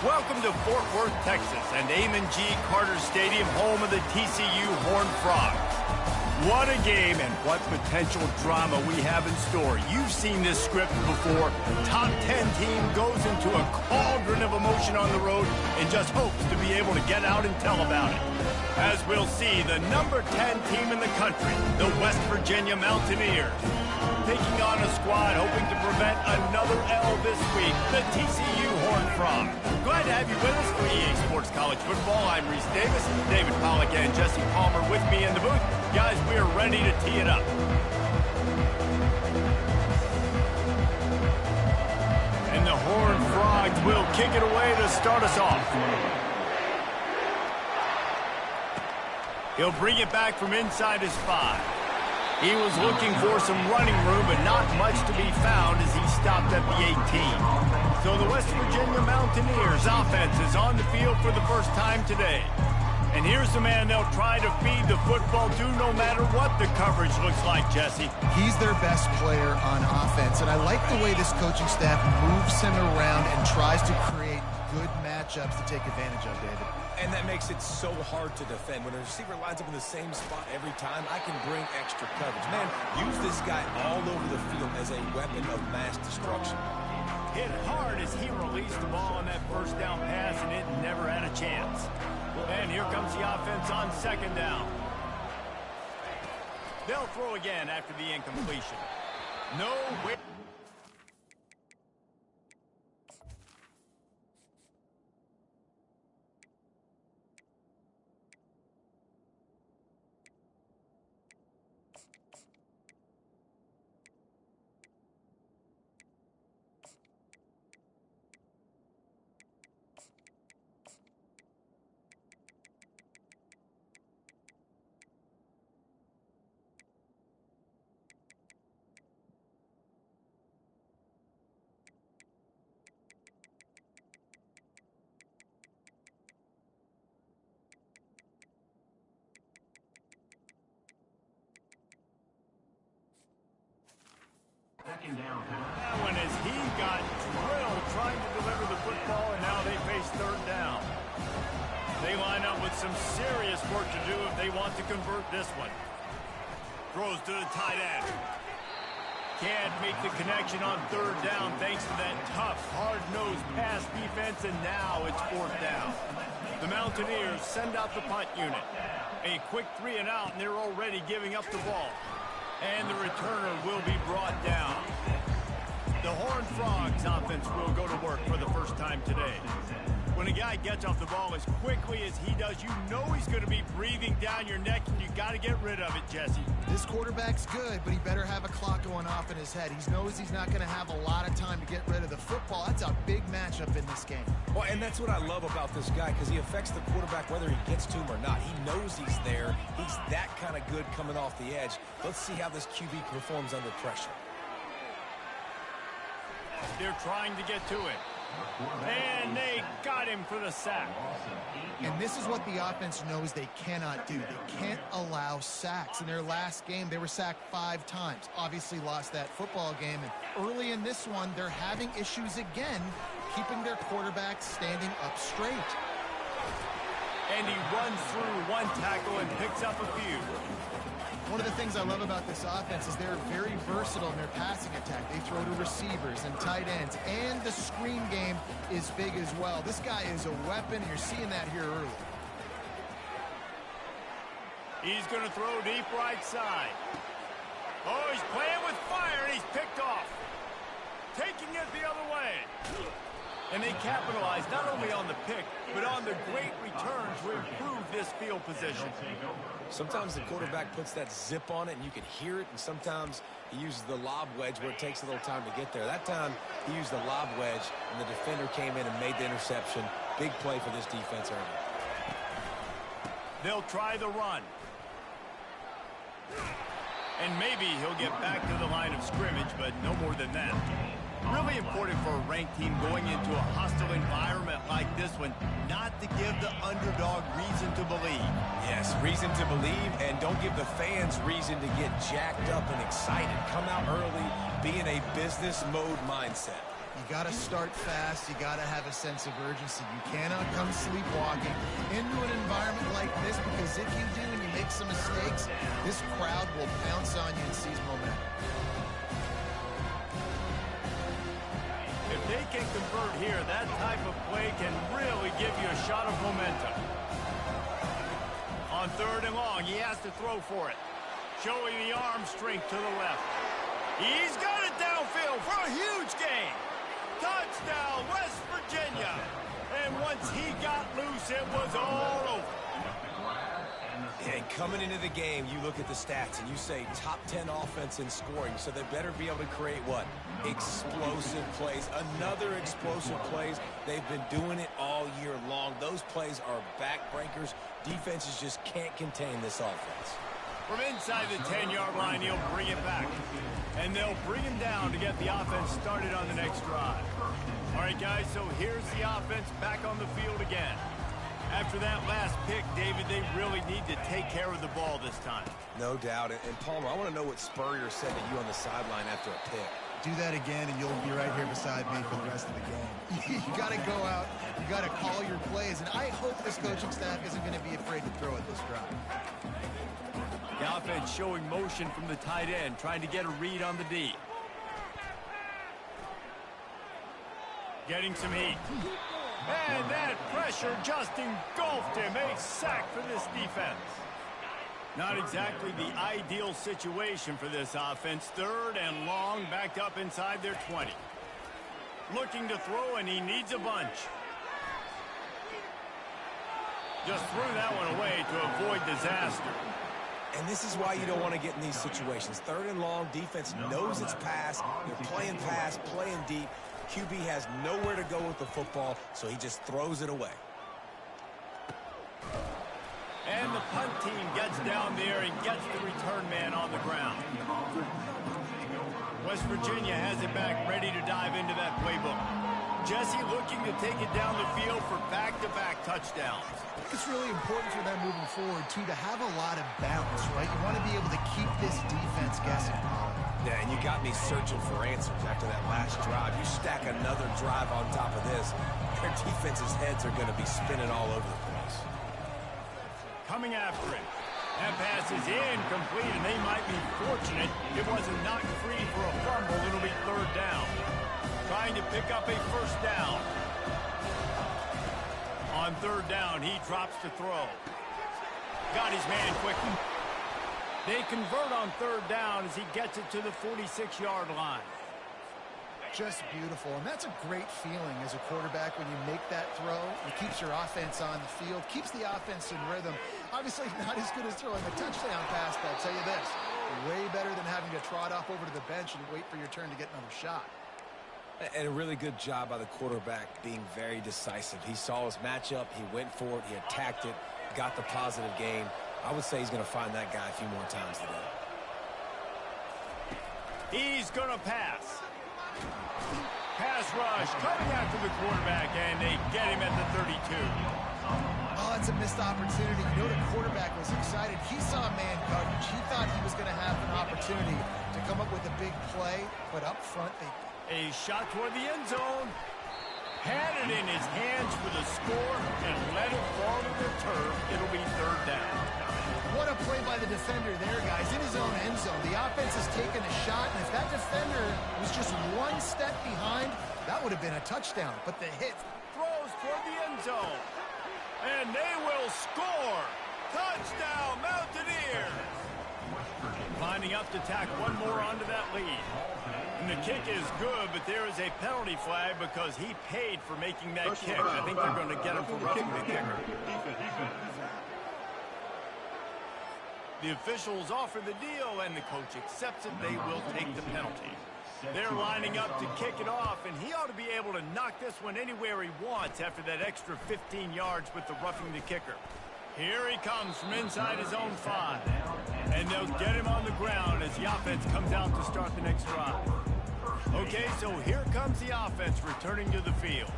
Welcome to Fort Worth, Texas, and Amon G. Carter Stadium, home of the TCU Horned Frogs. What a game and what potential drama we have in store. You've seen this script before. Top 10 team goes into a cauldron of emotion on the road and just hopes to be able to get out and tell about it. As we'll see, the number 10 team in the country, the West Virginia Mountaineers, taking on a squad hoping to prevent another L this week, the TCU Horned Frogs. Glad to have you with us for EA Sports College Football. I'm Reese Davis, David Pollack and Jesse Palmer with me in the booth. Guys, we are ready to tee it up. And the Horned Frogs will kick it away to start us off. He'll bring it back from inside his 5. He was looking for some running room, but not much to be found as he stopped at the 18. So the West Virginia Mountaineers offense is on the field for the first time today. And here's the man they'll try to feed the football to no matter what the coverage looks like, Jesse. He's their best player on offense, and I like the way this coaching staff moves him around and tries to create good matchups to take advantage of, David. And that makes it so hard to defend. When a receiver lines up in the same spot every time, I can bring extra coverage. Man, use this guy all over the field as a weapon of mass destruction. Hit hard as he released the ball on that first down pass, and it never had a chance. And here comes the offense on second down. They'll throw again after the incompletion. No way. That one as he got drilled trying to deliver the football, and now they face third down. They line up with some serious work to do if they want to convert this one. Throws to the tight end. Can't make the connection on third down thanks to that tough, hard-nosed pass defense, and now it's fourth down. The Mountaineers send out the punt unit. A quick 3 and out, and they're already giving up the ball. And the returner will be brought down. The Horned Frogs offense will go to work for the first time today. When a guy gets off the ball as quickly as he does, you know he's going to be breathing down your neck, and you got to get rid of it, Jesse. This quarterback's good, but he better have a clock going off in his head. He knows he's not going to have a lot of time to get rid of the football. That's a big matchup in this game. Well, and that's what I love about this guy, because he affects the quarterback whether he gets to him or not. He knows he's there. He's that kind of good coming off the edge. Let's see how this QB performs under pressure. They're trying to get to it. And they got him for the sack. And this is what the offense knows they cannot do. They can't allow sacks. In their last game, they were sacked 5 times. Obviously lost that football game. And early in this one, they're having issues again, keeping their quarterback standing up straight. And he runs through one tackle and picks up a few. One of the things I love about this offense is they're very versatile in their passing attack. They throw to receivers and tight ends, and the screen game is big as well. This guy is a weapon, and you're seeing that here early. He's going to throw deep right side. Oh, he's playing with fire, and he's picked off. Taking it the other way. And they capitalize not only on the pick, but on the great return to improve this field position. Sometimes the quarterback puts that zip on it, and you can hear it, and sometimes he uses the lob wedge where it takes a little time to get there. That time, he used the lob wedge, and the defender came in and made the interception. Big play for this defense early. They'll try the run. And maybe he'll get back to the line of scrimmage, but no more than that. Really important for a ranked team going into a hostile environment like this one, not to give the underdog reason to believe. Yes, reason to believe, and don't give the fans reason to get jacked up and excited. Come out early, be in a business mode mindset. You got to start fast. You got to have a sense of urgency. You cannot come sleepwalking into an environment like this, because if you do and you make some mistakes, this crowd will pounce on you and seize momentum. If they can convert here, that type of play can really give you a shot of momentum. On 3rd and long, he has to throw for it. Showing the arm strength to the left. He's got it downfield for a huge gain. Touchdown, West Virginia. And once he got loose, it was all over. And coming into the game, you look at the stats and you say top 10 offense in scoring, so they better be able to create what? Explosive plays. Another explosive plays. They've been doing it all year long. Those plays are backbreakers. Defenses just can't contain this offense. From inside the 10-yard line, he'll bring it back. And they'll bring him down to get the offense started on the next drive. All right, guys, so here's the offense back on the field again. After that last pick, David, they really need to take care of the ball this time. No doubt. And Palmer, I want to know what Spurrier said to you on the sideline after a pick. Do that again, and you'll be right here beside me for the rest of the game. You got to go out. You got to call your plays. And I hope this coaching staff isn't going to be afraid to throw at this drive. The offense showing motion from the tight end, trying to get a read on the D. Getting some heat. And that pressure just engulfed him. A sack for this defense. Not exactly the ideal situation for this offense. 3rd and long, backed up inside their 20. Looking to throw, and he needs a bunch. Just threw that one away to avoid disaster. And this is why you don't want to get in these situations. 3rd and long, defense knows it's pass. They're playing pass, playing deep. QB has nowhere to go with the football, so he just throws it away. And the punt team gets down there and gets the return man on the ground. West Virginia has it back, ready to dive into that playbook. Jesse looking to take it down the field for back-to-back touchdowns. It's really important for them moving forward, too, to have a lot of bounce, right? You want to be able to keep this defense guessing. Yeah, and you got me searching for answers after that last drive. You stack another drive on top of this, their defense's heads are going to be spinning all over the place. Coming after it. That pass is incomplete, and they might be fortunate it wasn't knocked free for a fumble. It'll be 3rd down. Trying to pick up a 1st down. On 3rd down, he drops to throw. Got his man quickly. They convert on 3rd down as he gets it to the 46-yard line. Just beautiful, and that's a great feeling as a quarterback when you make that throw. It keeps your offense on the field, keeps the offense in rhythm. Obviously not as good as throwing a touchdown pass, but I'll tell you this, way better than having to trot off over to the bench and wait for your turn to get another shot. And a really good job by the quarterback being very decisive. He saw his matchup, he went for it, he attacked it, got the positive gain. I would say he's going to find that guy a few more times today. He's going to pass. Pass rush coming after the quarterback, and they get him at the 32. Oh, that's a missed opportunity. You know, the quarterback was excited. He saw man coverage. He thought he was going to have an opportunity to come up with a big play, but up front they... A shot toward the end zone. Had it in his hands for the score and let it fall to the turf. It'll be 3rd down. What a play by the defender there, guys. In his own end zone. The offense has taken a shot, and if that defender was just one step behind, that would have been a touchdown. But the hit... Throws toward the end zone. And they will score. Touchdown, Mountaineers. Lining up to tack one more onto that lead. And the kick is good, but there is a penalty flag because he paid for making that kick. I think they're going to get him for roughing the kicker. The officials offer the deal, and the coach accepts it. They will take the penalty. They're lining up to kick it off, and he ought to be able to knock this one anywhere he wants after that extra 15 yards with the roughing the kicker. Here he comes from inside his own 5. And they'll get him on the ground as the offense comes out to start the next drive. Okay, so here comes the offense returning to the field.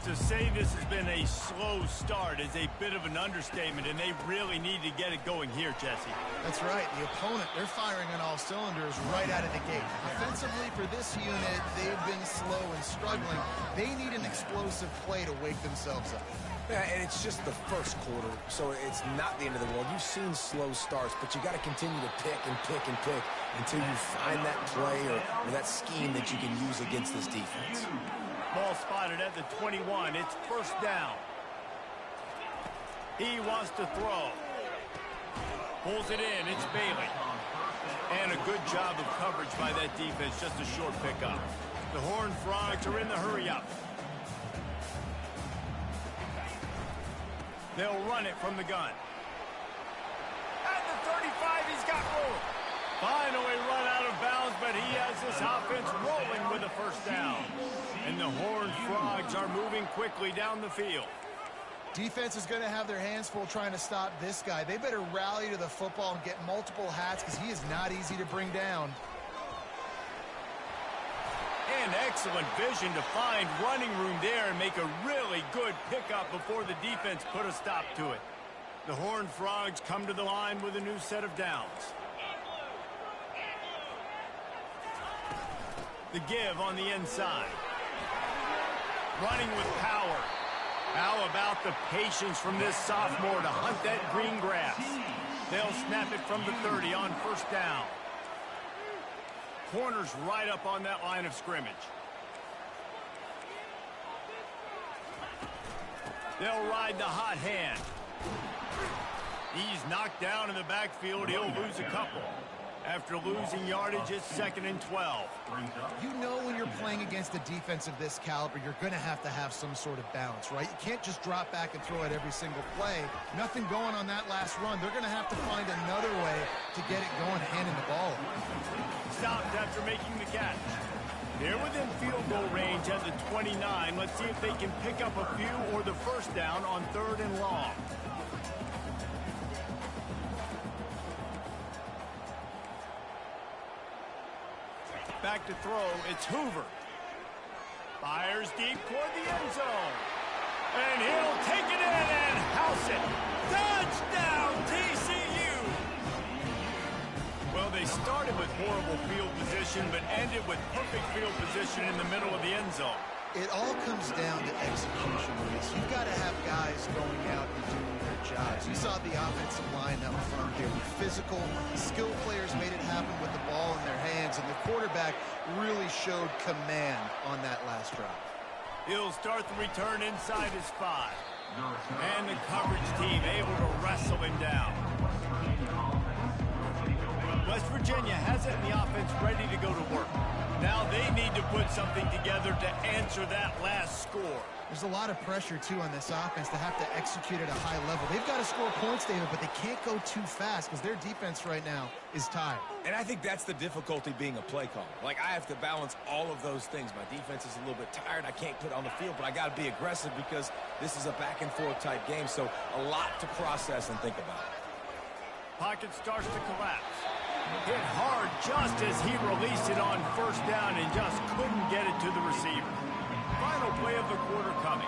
To say this has been a slow start is a bit of an understatement, and they really need to get it going here, Jesse. That's right. The opponent, they're firing on all cylinders right out of the gate. Offensively, for this unit, they've been slow and struggling. They need an explosive play to wake themselves up. Yeah, and it's just the first quarter, so it's not the end of the world. You've seen slow starts, but you got to continue to pick and pick and pick until you find that play or that scheme that you can use against this defense. Ball spotted at the 21. It's first down. He wants to throw. Pulls it in. It's Bailey. And a good job of coverage by that defense. Just a short pickup. The Horned Frogs are in the hurry-up. They'll run it from the gun. At the 35, he's got room. Finally run out of bounds, but he has this offense rolling with a first down. And the Horned Frogs are moving quickly down the field. Defense is going to have their hands full trying to stop this guy. They better rally to the football and get multiple hats because he is not easy to bring down. And excellent vision to find running room there and make a really good pickup before the defense put a stop to it. The Horned Frogs come to the line with a new set of downs. The give on the inside. Running with power. How about the patience from this sophomore to hunt that green grass? They'll snap it from the 30 on first down. Corners right up on that line of scrimmage. They'll ride the hot hand. He's knocked down in the backfield. He'll lose a couple. After losing yardage, it's 2nd and 12. You know when you're playing against a defense of this caliber, you're going to have some sort of balance, right? You can't just drop back and throw it every single play. Nothing going on that last run. They're going to have to find another way to get it going, handing the ball. Stopped after making the catch. They're within field goal range at the 29. Let's see if they can pick up a few or the first down on 3rd and long. Back to throw, it's Hoover. Fires deep toward the end zone. And he'll take it in and house it. Touchdown, TCU! Well, they started with horrible field position, but ended with perfect field position in the middle of the end zone. It all comes down to execution, Luis. You've got to have guys going out and doing their jobs. You saw the offensive line up front here with physical, skilled players made it happen with the ball in their hands, and the quarterback really showed command on that last drive. He'll start the return inside his 5. And the coverage team able to wrestle him down. West Virginia has it in the offense ready to go to work. Now they need to put something together to answer that last score. There's a lot of pressure, too, on this offense to have to execute at a high level. They've got to score points, David, but they can't go too fast because their defense right now is tired. And I think that's the difficulty being a play caller. Like, I have to balance all of those things. My defense is a little bit tired. I can't put it on the field, but I got to be aggressive because this is a back-and-forth type game, so a lot to process and think about. Pocket starts to collapse. Hit hard just as he released it on first down and just couldn't get it to the receiver. Final play of the quarter coming.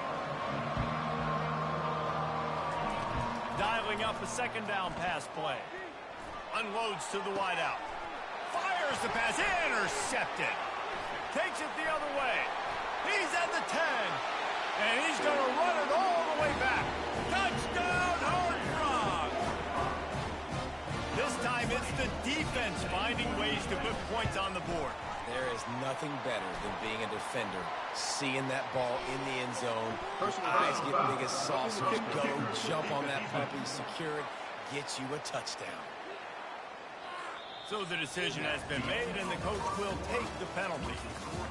Dialing up a 2nd down pass play. Unloads to the wideout. Fires the pass. Intercepted. Takes it the other way. He's at the 10. And he's going to run it all the way back. Touchdown, Horned Frogs! This time it's the defense finding ways to put points on the board. There is nothing better than being a defender, seeing that ball in the end zone, eyes get big as saucers, go, jump on that puppy, secure it, get you a touchdown. So the decision has been made, and the coach will take the penalty.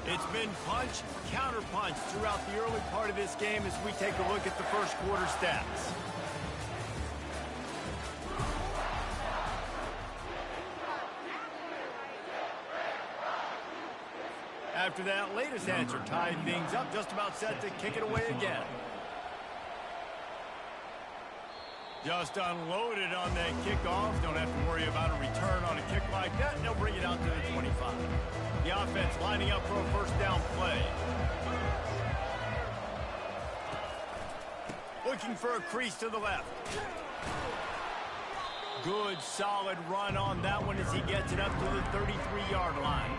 It's been punch, counter punch throughout the early part of this game as we take a look at the first quarter stats. After that latest answer tied things up, just about set to kick it away again. Just unloaded on that kickoff. Don't have to worry about a return on a kick like that. They'll bring it out to the 25. The offense lining up for a first down play. Looking for a crease to the left. Good, solid run on that one as he gets it up to the 33-yard line.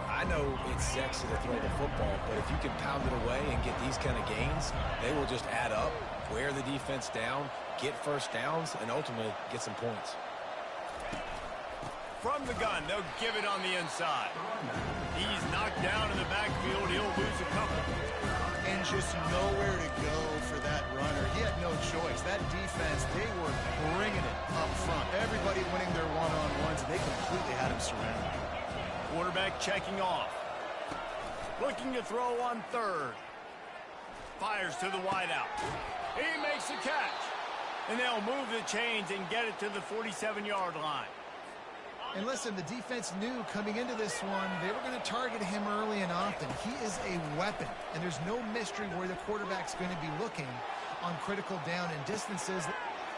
I know it's sexy to throw the football, but if you can pound it away and get these kind of gains, they will just add up, wear the defense down, get first downs, and ultimately get some points. From the gun, they'll give it on the inside. He's knocked down in the backfield. He'll lose a couple. And just nowhere to go for that runner. He had no choice. That defense, they were bringing it up front. Everybody winning their one-on-ones, and they completely had him surrounded. Quarterback checking off. Looking to throw on third. Fires to the wideout. He makes the catch. And they'll move the chains and get it to the 47-yard line. And listen, the defense knew coming into this one, they were going to target him early and often. He is a weapon, and there's no mystery where the quarterback's going to be looking on critical down and distances.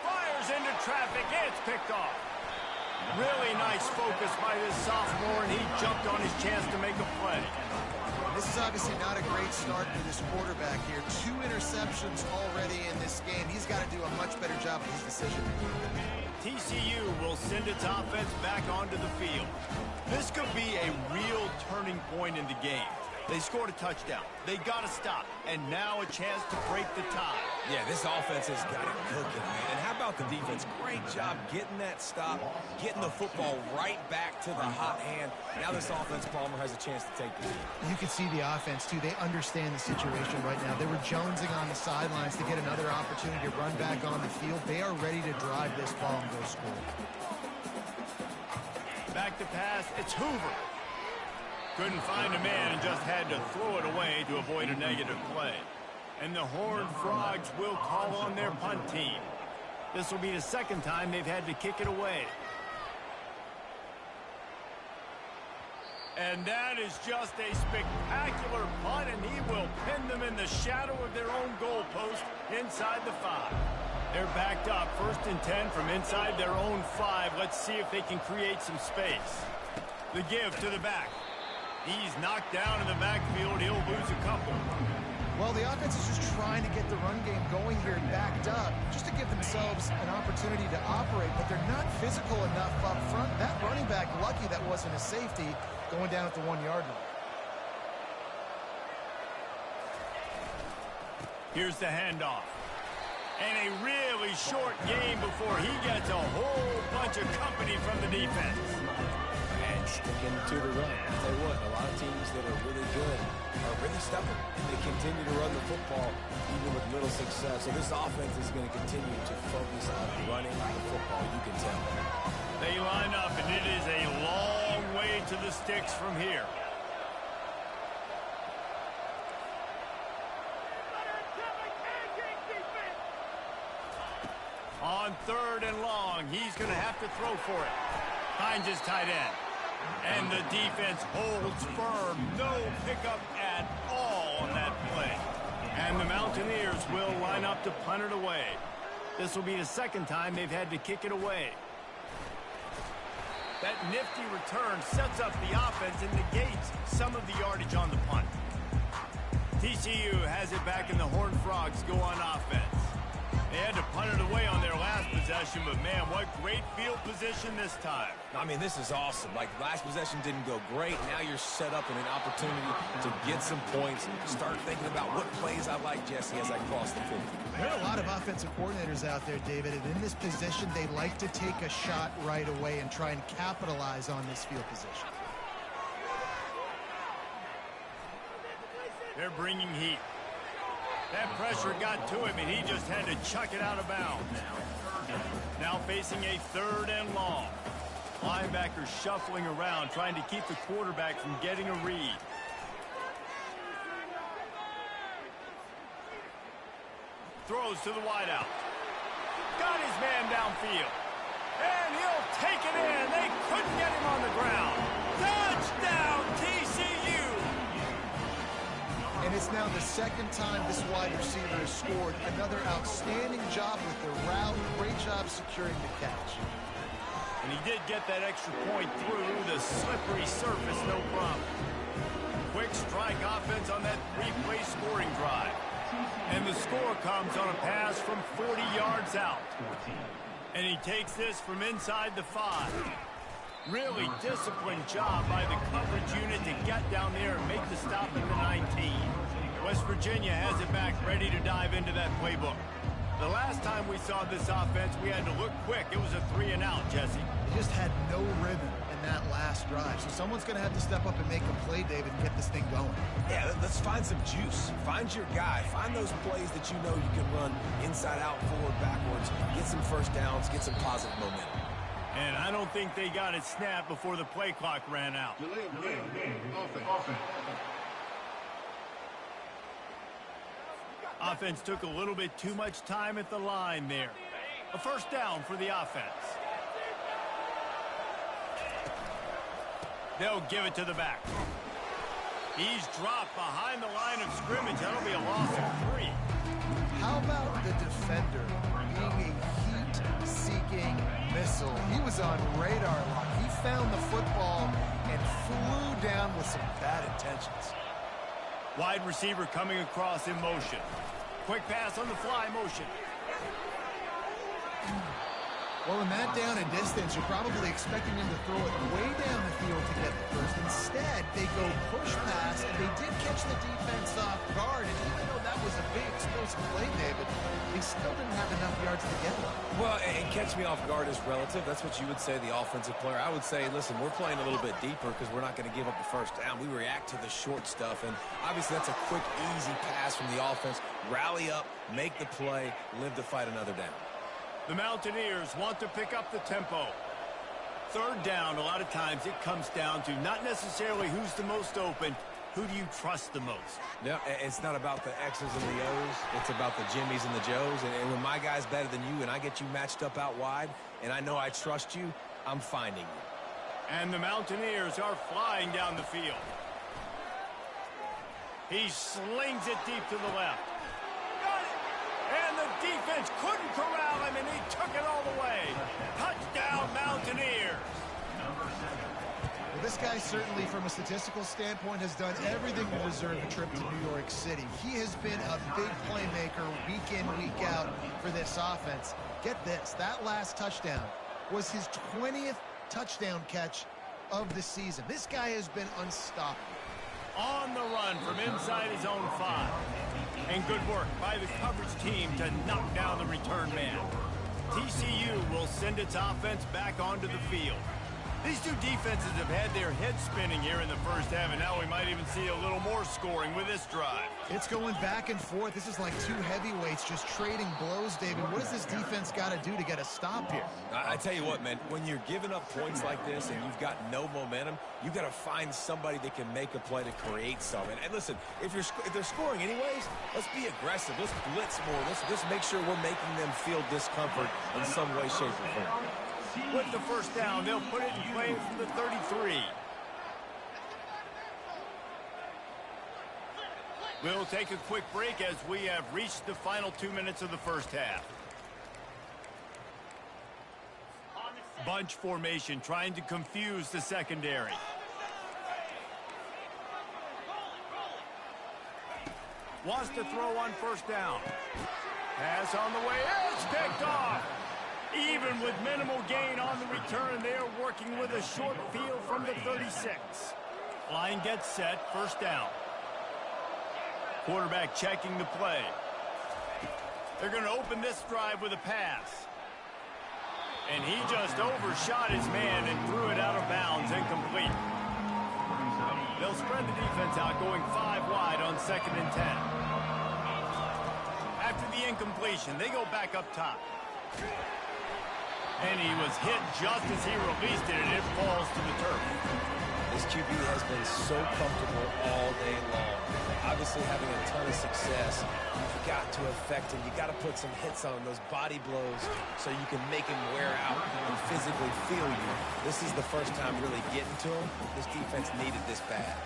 Fires into traffic, and it's picked off. Really nice focus by this sophomore, and he jumped on his chance to make a play. This is obviously not a great start for this quarterback here. 2 interceptions already in this game. He's got to do a much better job of his decision-making. TCU will send its offense back onto the field. This could be a real turning point in the game. They scored a touchdown. They got to stop. And now a chance to break the tie. Yeah, this offense has got it cooking, man. And how about the defense? Great job getting that stop, getting the football right back to the hot hand. Now this offense, Palmer, has a chance to take the lead. You can see the offense, too. They understand the situation right now. They were jonesing on the sidelines to get another opportunity to run back on the field. They are ready to drive this ball and go score. Back to pass. It's Hoover. Couldn't find a man and just had to throw it away to avoid a negative play. And the Horned Frogs will call on their punt team. This will be the second time they've had to kick it away. And that is just a spectacular punt, and he will pin them in the shadow of their own goalpost inside the 5. They're backed up, 1st and 10 from inside their own 5. Let's see if they can create some space. The give to the back. He's knocked down in the backfield. He'll lose a couple. Well, the offense is just trying to get the run game going here and backed up just to give themselves an opportunity to operate, but they're not physical enough up front. That running back, lucky that wasn't a safety, going down at the 1-yard line. Here's the handoff. And a really short game before he gets a whole bunch of company from the defense. Sticking to the run. I'll tell you what, a lot of teams that are really good are really stubborn, and they continue to run the football even with little success. So this offense is going to continue to focus on running the football, you can tell. They line up, and it is a long way to the sticks from here. On 3rd and long, he's going to have to throw for it. Finds his tight end. And the defense holds firm. No pickup at all on that play. And the Mountaineers will line up to punt it away. This will be the second time they've had to kick it away. That nifty return sets up the offense and negates some of the yardage on the punt. TCU has it back, and the Horned Frogs go on offense. They had to punt it away on their last possession, but man, what great field position this time. I mean, this is awesome. Like, last possession didn't go great. Now you're set up in an opportunity to get some points. Start thinking about what plays I like, Jesse, as I cross the 50. There are a lot of offensive coordinators out there, David, and in this position, they like to take a shot right away and try and capitalize on this field position. They're bringing heat. That pressure got to him, and he just had to chuck it out of bounds. Now facing a 3rd and long. Linebackers shuffling around, trying to keep the quarterback from getting a read. Throws to the wideout. Got his man downfield. And he'll take it in. They couldn't get him on the ground. Touchdown, TCU! And it's now the second time this wide receiver has scored. Another outstanding job with the route. Great job securing the catch. And he did get that extra point through the slippery surface, no problem. Quick strike offense on that 3-play scoring drive. And the score comes on a pass from 40 yards out. And he takes this from inside the 5. Really disciplined job by the coverage unit to get down there and make the stop at the 19. West Virginia has it back, ready to dive into that playbook. The last time we saw this offense, we had to look quick. It was a 3-and-out, Jesse. They just had no rhythm in that last drive. So someone's going to have to step up and make a play, David, and get this thing going. Yeah, let's find some juice. Find your guy. Find those plays that you know you can run inside out, forward, backwards. Get some first downs. Get some positive momentum. And I don't think they got it snapped before the play clock ran out. Offense took a little bit too much time at the line there. A first down for the offense. They'll give it to the back. He's dropped behind the line of scrimmage. That'll be a loss of 3. How about the defender being a heat-seeking missile? He was on radar lock. He found the football and flew down with some bad intentions. Wide receiver coming across in motion. Quick pass on the fly motion. Well, in that down and distance, you're probably expecting them to throw it way down the field to get the first. Instead, they go push pass, and they did catch the defense off guard. And even though that was a big explosive play, David, they still didn't have enough yards to get one. Well, and catch me off guard is relative. That's what you would say, the offensive player. I would say, listen, we're playing a little bit deeper because we're not going to give up the first down. We react to the short stuff, and obviously that's a quick, easy pass from the offense. Rally up, make the play, live to fight another down. The Mountaineers want to pick up the tempo. Third down, a lot of times it comes down to not necessarily who's the most open, who do you trust the most? No, it's not about the X's and the O's. It's about the Jimmies and the Joes. And when my guy's better than you and I get you matched up out wide and I know I trust you, I'm finding you. And the Mountaineers are flying down the field. He slings it deep to the left. And the defense couldn't corral him, and he took it all the way. Touchdown, Mountaineers. Well, this guy certainly, from a statistical standpoint, has done everything to deserve a trip to New York City. He has been a big playmaker week in, week out for this offense. Get this, that last touchdown was his 20th touchdown catch of the season. This guy has been unstoppable. On the run from inside his own 5. And good work by the coverage team to knock down the return man. TCU will send its offense back onto the field. These two defenses have had their heads spinning here in the first half, and now we might even see a little more scoring with this drive. It's going back and forth. This is like two heavyweights just trading blows, David. What does this defense got to do to get a stop here? I tell you what, man, when you're giving up points like this and you've got no momentum, you've got to find somebody that can make a play to create something. And listen, if they're scoring anyways, let's be aggressive. Let's blitz more. Let's make sure we're making them feel discomfort in some way, shape, or form. With the first down, they'll put it in play from the 33. We'll take a quick break as we have reached the final 2 minutes of the first half. Bunch formation trying to confuse the secondary. Wants to throw on first down. Pass on the way. It's picked off. Even with minimal gain on the return, they are working with a short field from the 36. Line gets set, first down. Quarterback checking the play. They're going to open this drive with a pass. And he just overshot his man and threw it out of bounds, incomplete. They'll spread the defense out, going 5 wide on 2nd and 10. After the incompletion, they go back up top. And he was hit just as he released it, and it falls to the turf. This QB has been so comfortable all day long. Obviously having a ton of success. You've got to affect him. You've got to put some hits on him, those body blows, so you can make him wear out and physically feel you. This is the first time really getting to him. This defense needed this bad.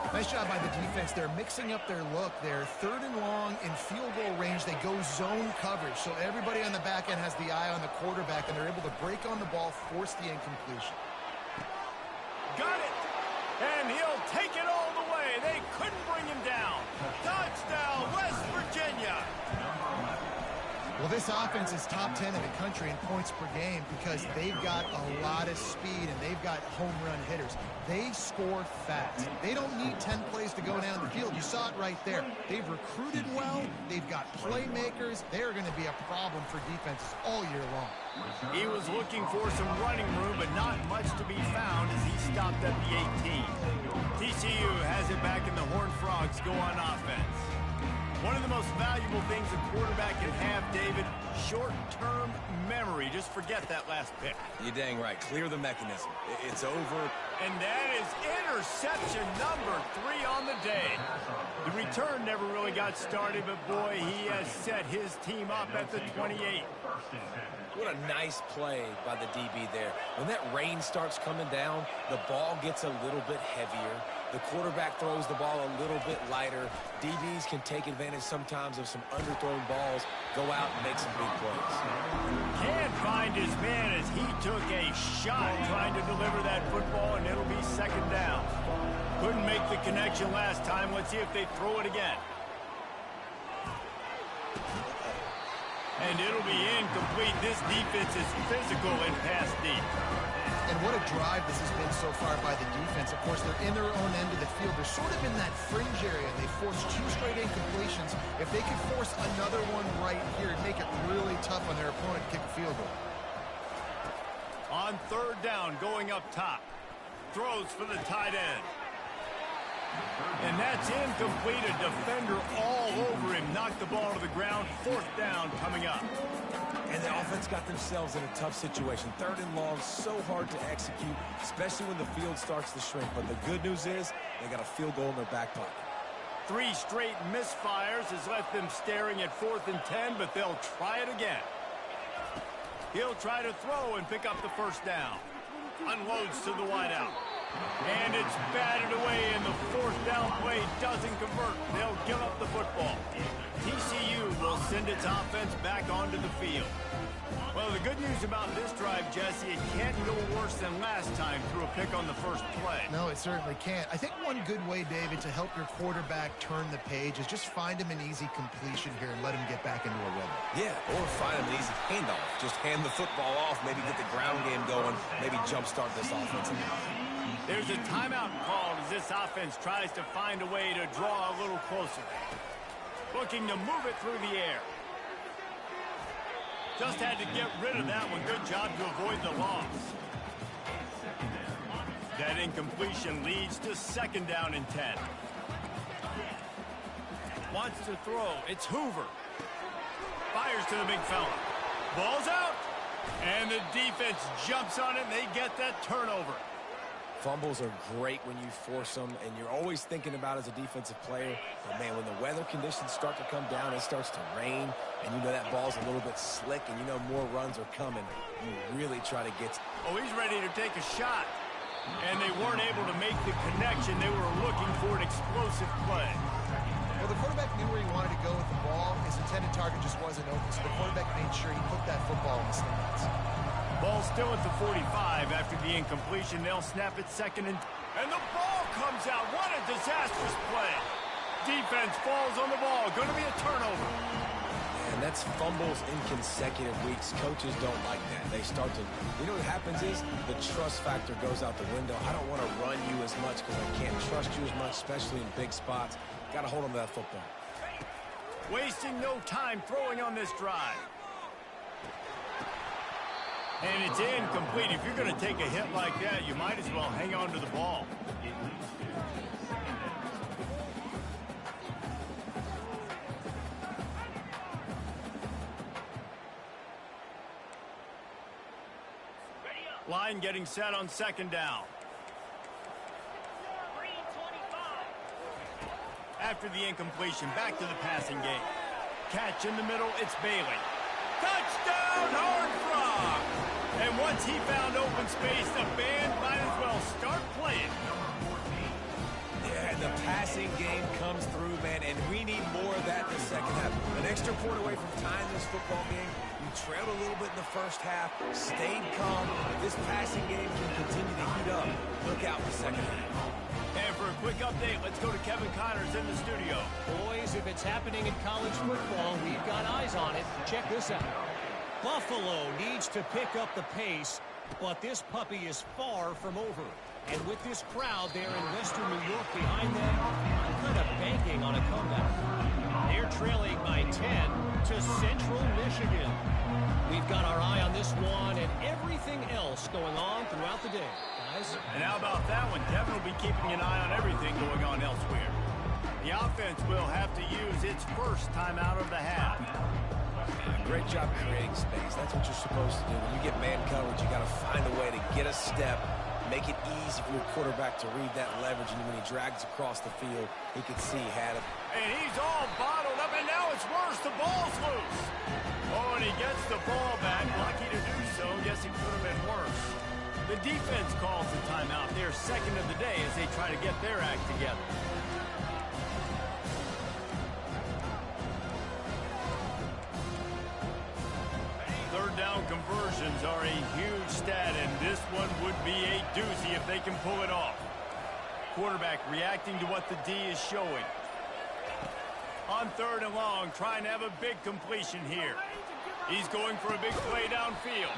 Nice job by the defense. They're mixing up their look. They're 3rd and long in field goal range. They go zone coverage. So everybody on the back end has the eye on the quarterback, and they're able to break on the ball, force the incompletion. Got it. And he'll take it all the way. They couldn't bring him down. Touchdown, West Virginia. Well, this offense is top 10 in the country in points per game because they've got a lot of speed and they've got home run hitters. They score fast. They don't need 10 plays to go down the field. You saw it right there. They've recruited well. They've got playmakers. They're going to be a problem for defenses all year long. He was looking for some running room, but not much to be found as he stopped at the 18. TCU has it back and the Horned Frogs go on offense. One of the most valuable things a quarterback can have, David, short-term memory. Just forget that last pick. You're dang right. Clear the mechanism. It's over. And that is interception number 3 on the day. The return never really got started, but boy, he has set his team up at the 28. What a nice play by the DB there. When that rain starts coming down, the ball gets a little bit heavier. The quarterback throws the ball a little bit lighter. DBs can take advantage sometimes of some underthrown balls, go out and make some big plays. Can't find his man as he took a shot trying to deliver that football, and it'll be second down. Couldn't make the connection last time. Let's see if they throw it again. And it'll be incomplete. This defense is physical and pass deep. And what a drive this has been so far by the defense. Of course, they're in their own end of the field. They're sort of in that fringe area. They forced 2 straight incompletions. If they could force another one right here, it'd make it really tough on their opponent to kick a field goal. On third down, going up top. Throws for the tight end. And that's incomplete. A defender all over him. Knocked the ball to the ground. Fourth down coming up. And the offense got themselves in a tough situation. Third and long, so hard to execute, especially when the field starts to shrink. But the good news is they got a field goal in their back pocket. 3 straight misfires has left them staring at 4th and 10, but they'll try it again. He'll try to throw and pick up the first down. Unloads to the wideout. And it's batted away, and the 4th down play doesn't convert. They'll give up the football. TCU will send its offense back onto the field. Well, the good news about this drive, Jesse, it can't go worse than last time through a pick on the first play. No, it certainly can't. I think one good way, David, to help your quarterback turn the page is just find him an easy completion here and let him get back into a rhythm. Yeah, or find him an easy handoff. Just hand the football off, maybe get the ground game going, maybe jumpstart this offense. There's a timeout called as this offense tries to find a way to draw a little closer. Looking to move it through the air. Just had to get rid of that one. Good job to avoid the loss. That incompletion leads to second down and 10. Wants to throw. It's Hoover. Fires to the big fella. Ball's out. And the defense jumps on it, and they get that turnover. Fumbles are great when you force them, and you're always thinking about as a defensive player, but man, when the weather conditions start to come down, it starts to rain, and you know that ball's a little bit slick, and you know more runs are coming. You really try to get... Oh, he's ready to take a shot. And they weren't able to make the connection. They were looking for an explosive play. Well, the quarterback knew where he wanted to go with the ball. His intended target just wasn't open, so the quarterback made sure he put that football in the stands. Ball still at the 45 after the incompletion. They'll snap it second and the ball comes out. What a disastrous play. Defense falls on the ball. Going to be a turnover. And that's fumbles in consecutive weeks. Coaches don't like that. They start to, you know what happens is the trust factor goes out the window. I don't want to run you as much because I can't trust you as much, especially in big spots. Got to hold on to that football. Wasting no time throwing on this drive. And it's incomplete. If you're going to take a hit like that, you might as well hang on to the ball. Line getting set on second down. After the incompletion, back to the passing game. Catch in the middle, it's Bailey. Touchdown, Horned Frogs! And once he found open space, the band might as well start playing. Yeah, the passing game comes through, man, and we need more of that in the second half. An extra point away from tying this football game. You trailed a little bit in the first half, stayed calm. If this passing game can continue to heat up, look out in the second half. And for a quick update. Let's go to Kevin Connors in the studio. Boys, if it's happening in college football, we've got eyes on it. Check this out. Buffalo needs to pick up the pace, but this puppy is far from over. And with this crowd there in Western New York behind them, I'm kind of banking on a comeback. They're trailing by 10 to Central Michigan. We've got our eye on this one and everything else going on throughout the day, guys. And how about that one? Devin will be keeping an eye on everything going on elsewhere. The offense will have to use its first timeout of the half. Great job creating space. That's what you're supposed to do. When you get man coverage, you got to find a way to get a step, make it easy for your quarterback to read that leverage, and when he drags across the field, he can see he had it. And he's all bottled up, and now it's worse. The ball's loose. Oh, and he gets the ball back. Lucky to do so. Guess it could have been worse. The defense calls the timeout. Their second of the day as they try to get their act together. Third down conversions are a huge stat, and this one would be a doozy if they can pull it off. Quarterback reacting to what the D is showing. On third and long, trying to have a big completion here. He's going for a big play downfield.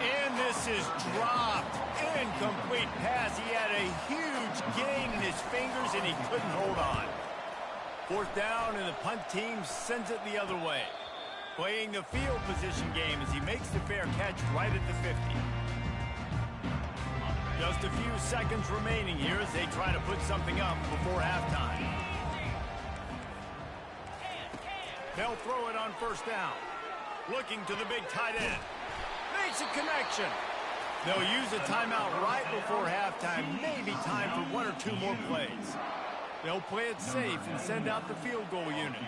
And this is dropped. Incomplete pass. He had a huge gain in his fingers, and he couldn't hold on. Fourth down, and the punt team sends it the other way. Playing the field position game as he makes the fair catch right at the 50. Just a few seconds remaining here as they try to put something up before halftime. They'll throw it on first down. Looking to the big tight end. Makes a connection. They'll use a timeout right before halftime. Maybe time for one or two more plays. They'll play it safe and send out the field goal unit.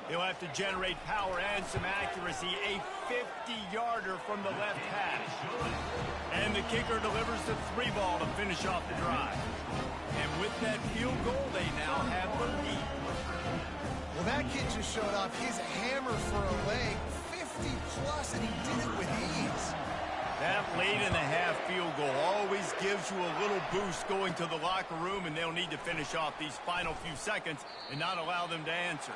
He'll have to generate power and some accuracy. A 50-yarder from the left hash. And the kicker delivers the 3-ball to finish off the drive. And with that field goal, they now have the lead. Well, that kid just showed off his hammer for a leg. 50-plus, and he did it with ease. That late in the half field goal always gives you a little boost going to the locker room, and they'll need to finish off these final few seconds and not allow them to answer.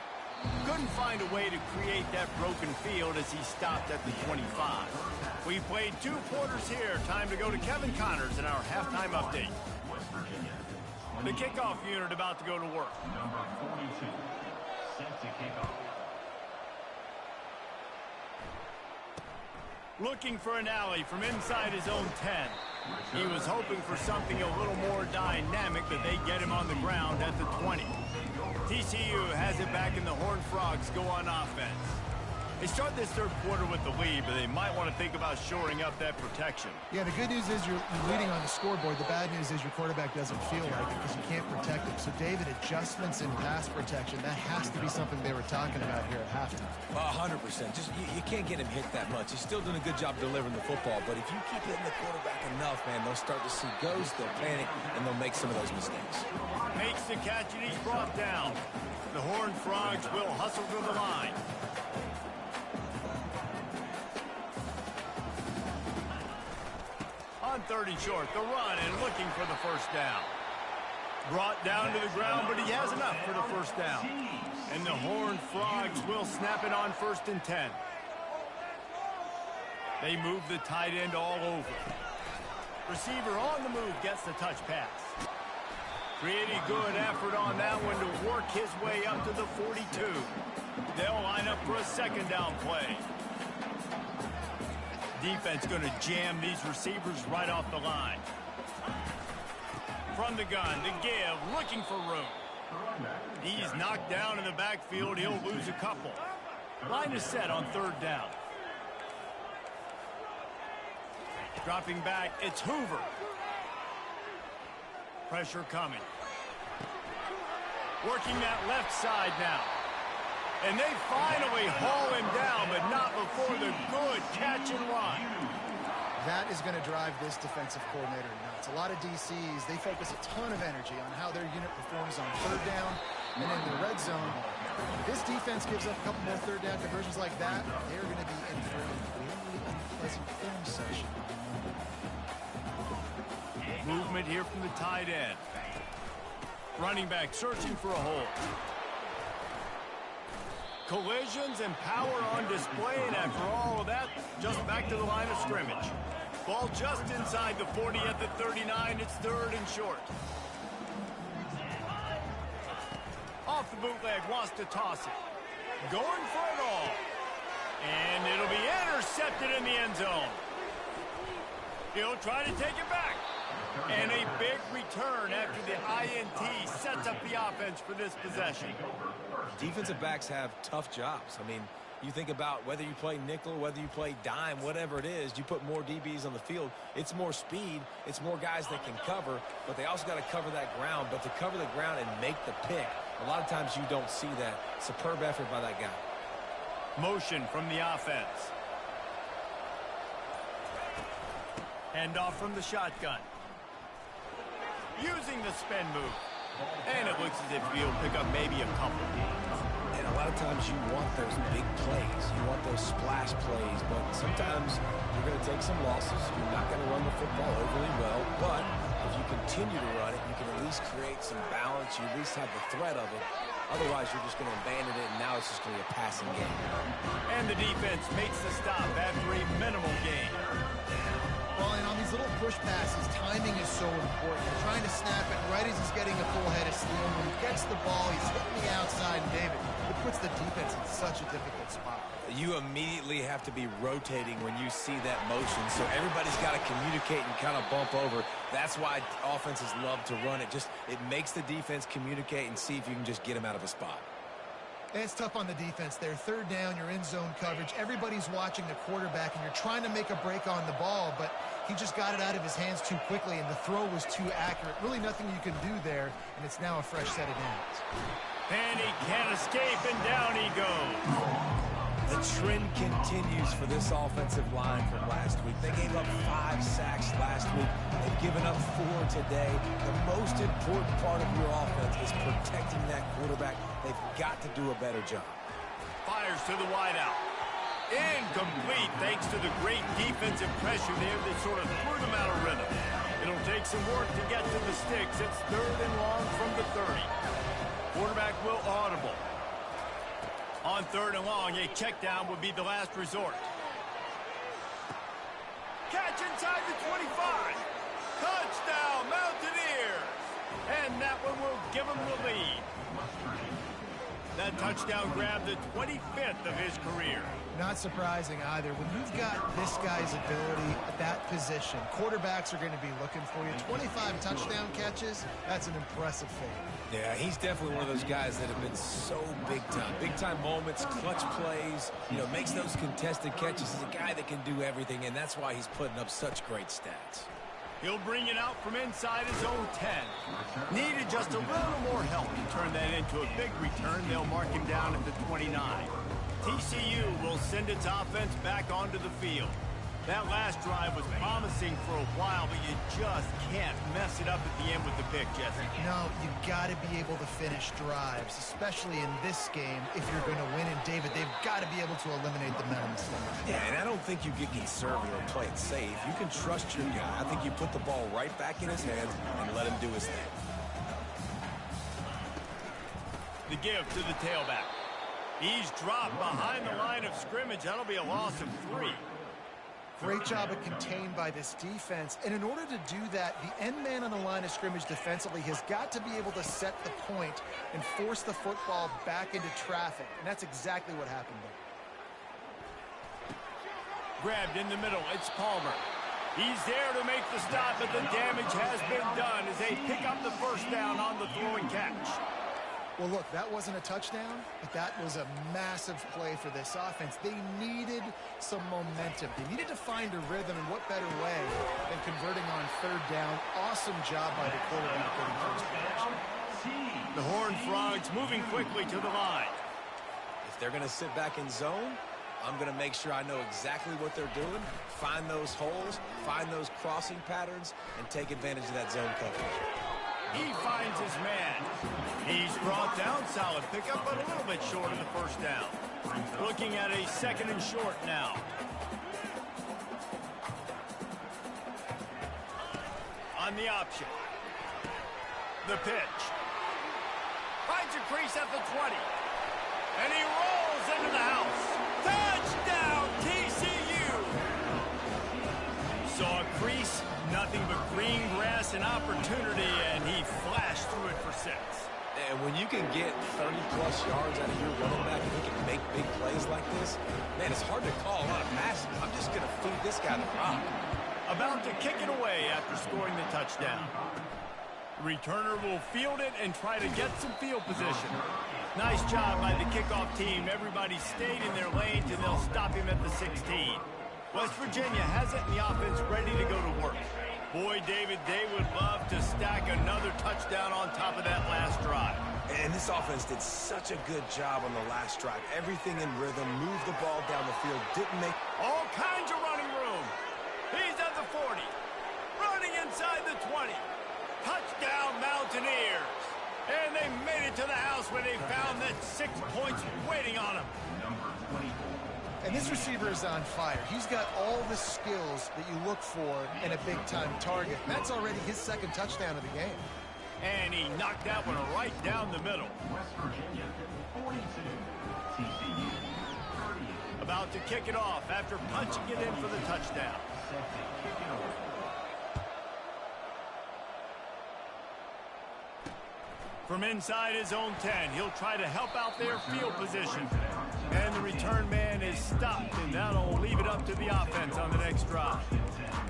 Couldn't find a way to create that broken field as he stopped at the 25. We played 2 quarters here. Time to go to Kevin Connors in our halftime update. The kickoff unit about to go to work. Number 42, set to kick off. Looking for an alley from inside his own 10. He was hoping for something a little more dynamic, but they get him on the ground at the 20. TCU has it back, and the Horned Frogs go on offense. They start this third quarter with the lead, but they might want to think about shoring up that protection. Yeah, the good news is you're leading on the scoreboard. The bad news is your quarterback doesn't feel like it because you can't protect him. So, David, adjustments in pass protection, that has to be something they were talking about here at halftime. 100%. Just you can't get him hit that much. He's still doing a good job delivering the football, but if you keep hitting the quarterback enough, man, they'll start to see ghosts, they'll panic, and they'll make some of those mistakes. Makes the catch, and he's brought down. The Horned Frogs will hustle to the line. On third and short, the run and looking for the first down. Brought down to the ground, but he has enough for the first down. And the Horned Frogs will snap it on first and 10. They move the tight end all over. Receiver on the move gets the touch pass. Pretty good effort on that one to work his way up to the 42. They'll line up for a second down play. Defense going to jam these receivers right off the line. From the gun, the give, looking for room. He's knocked down in the backfield. He'll lose a couple. Line is set on third down. Dropping back, it's Hoover. Pressure coming. Working that left side now. And they finally haul him down, but not before the good catch and run. That is going to drive this defensive coordinator nuts. A lot of DCs, they focus a ton of energy on how their unit performs on third down and in the red zone. If this defense gives up a couple more third down conversions like that, they're going to be in for a really unpleasant film session. Movement here from the tight end. Running back searching for a hole. Collisions and power on display, and after all of that, just back to the line of scrimmage. Ball just inside the 40 at the 39. It's 3rd and short. Off the bootleg, wants to toss it. Going for it all. And it'll be intercepted in the end zone. He'll try to take it back. And a big return after the INT sets up the offense for this possession. Defensive backs have tough jobs. I mean, you think about whether you play nickel, whether you play dime, whatever it is, you put more DBs on the field. It's more speed. It's more guys that can cover, but they also got to cover that ground. But to cover the ground and make the pick, a lot of times you don't see that. Superb effort by that guy. Motion from the offense. Handoff from the shotgun. Using the spin move. And it looks as if he'll pick up maybe a couple. And a lot of times you want those big plays. You want those splash plays. But sometimes you're going to take some losses. You're not going to run the football overly well. But if you continue to run it, you can at least create some balance. You at least have the threat of it. Otherwise, you're just going to abandon it, and now it's just going to be a passing game. And the defense makes the stop after a minimal gain. Well, and on these little push passes, timing is so important. You're trying to snap it right as he's getting a full head of steam. When he gets the ball, he's hitting the outside, and David, it puts the defense in such a difficult spot. You immediately have to be rotating when you see that motion, so everybody's got to communicate and kind of bump over. That's why offenses love to run it. It makes the defense communicate and see if you can just get them out of a spot. And it's tough on the defense there. 3rd down, you're in zone coverage. Everybody's watching the quarterback, and you're trying to make a break on the ball, but he just got it out of his hands too quickly, and the throw was too accurate. Really nothing you can do there, and it's now a fresh set of downs. And he can't escape, and down he goes. The trend continues for this offensive line from last week. They gave up 5 sacks last week. They've given up 4 today. The most important part of your offense is protecting that quarterback. They've got to do a better job. Fires to the wideout. Incomplete thanks to the great defensive pressure there that sort of threw them out of rhythm. It'll take some work to get to the sticks. It's 3rd and long from the 30. Quarterback will audible. On 3rd and long, a check down would be the last resort. Catch inside the 25. Touchdown, Mountaineers. And that one will give them the lead. That touchdown grabbed the 25th of his career. Not surprising either. When you've got this guy's ability at that position, quarterbacks are going to be looking for you. 25 touchdown catches, that's an impressive feat. Yeah, he's definitely one of those guys that have been so big time. Big time moments, clutch plays, makes those contested catches. He's a guy that can do everything, and that's why he's putting up such great stats. He'll bring it out from inside his own 10. Needed just a little more help to turn that into a big return. They'll mark him down at the 29. TCU will send its offense back onto the field. That last drive was promising for a while, but you just can't mess it up at the end with the pick, Jesse. No, you've got to be able to finish drives, especially in this game. If you're going to win, and David, they've got to be able to eliminate the mental mistakes. Yeah, and I don't think you get conservative or play it safe. You can trust your guy. I think you put the ball right back in his hands and let him do his thing. The give to the tailback. He's dropped behind the line of scrimmage. That'll be a loss of 3. Great job of contained by this defense. And in order to do that, the end man on the line of scrimmage defensively has got to be able to set the point and force the football back into traffic. And that's exactly what happened there. Grabbed in the middle. It's Palmer. He's there to make the stop, but the damage has been done as they pick up the first down on the throw and catch. Well, look, that wasn't a touchdown, but that was a massive play for this offense. They needed some momentum. They needed to find a rhythm, and what better way than converting on 3rd down. Awesome job by the quarterback getting first pitch. The Horned Frogs moving quickly to the line. If they're going to sit back in zone, I'm going to make sure I know exactly what they're doing, find those holes, find those crossing patterns, and take advantage of that zone coverage. He finds his man. He's brought down. Solid pickup, but a little bit short of the first down. Looking at a 2nd and short now. On the option. The pitch. finds a crease at the 20. And he rolls into the house. Touchdown, TCU! Saw a crease, nothing but green grass and opportunity, and he flashed through it for 6. And when you can get 30-plus yards out of your running back and he can make big plays like this, man, it's hard to call a lot of passes. I'm just going to feed this guy the rock. About to kick it away after scoring the touchdown. The returner will field it and try to get some field position. Nice job by the kickoff team. Everybody stayed in their lanes, and they'll stop him at the 16. West Virginia has it in the offense ready to go to work. Boy, David, they would love to stack another touchdown on top of that last drive. And this offense did such a good job on the last drive. Everything in rhythm, moved the ball down the field, didn't make... All kinds of running room. He's at the 40. Running inside the 20. Touchdown, Mountaineers. And they made it to the house where they found that 6 points waiting on them. And this receiver is on fire. He's got all the skills that you look for in a big-time target. That's already his second touchdown of the game. And he knocked that one right down the middle. West Virginia, 42. TCU, 30. About to kick it off after punching it in for the touchdown. Set to kick it off. From inside his own 10, he'll try to help out their field position. And the return man is stopped, and that'll leave it up to the offense on the next drive.